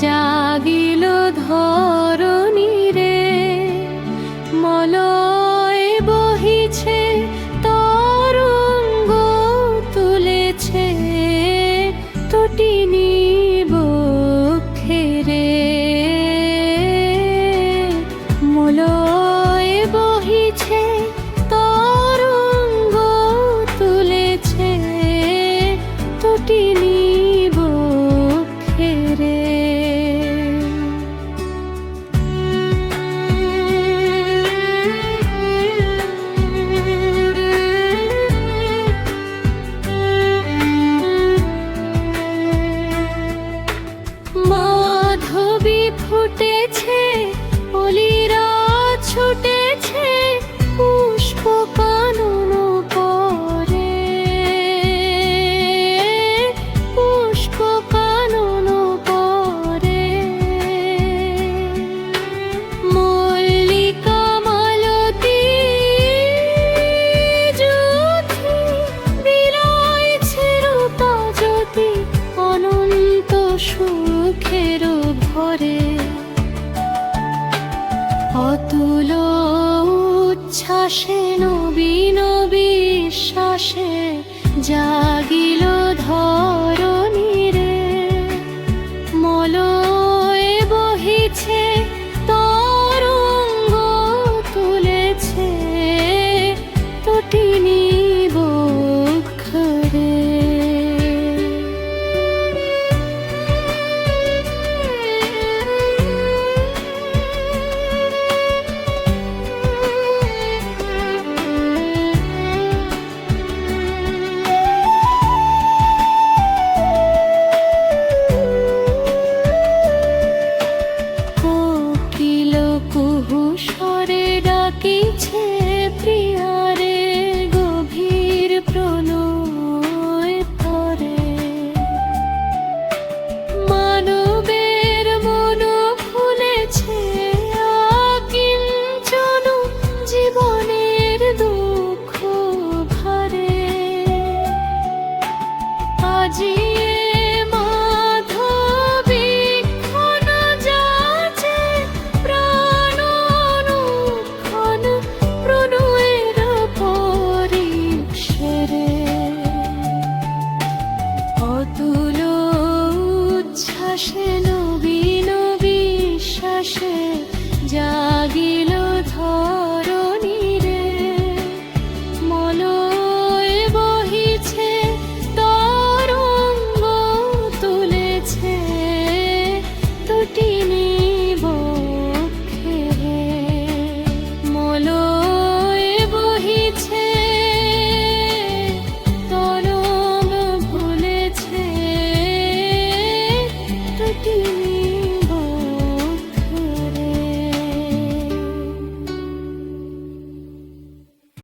জাগিল ধরণী রে, মলয় বহিছে তরঙ্গ তুলেছে তটিনী বক্ষে রে। মলয় বহিছে তরঙ্গ তুলেছে তটিনী বক্ষে রে। মাধবী ফুটেছে, অলিরা ছুটেছে, পুষ্প কানন পরে, পুষ্প কানন পরে। মল্লিকা মালতী জ্যোতি বিলাইছে রূপা জ্যোতি, অনন্ত সুখের ভরে। অতুল উচ্ছ্বাসে নবীন বিশ্বাসে জাগিল ধরণী রে, মলয় বহিছে তরঙ্গ তুলেছে তটিনী বক্ষ রে। কোকিল কুহু স্বরে ডাকিছে প্রিয়ারে, গভীর প্রণয় পরে। মানবের মন ভুলেছে আকিঞ্চন, জীবনের দুঃখ ভারে। আজি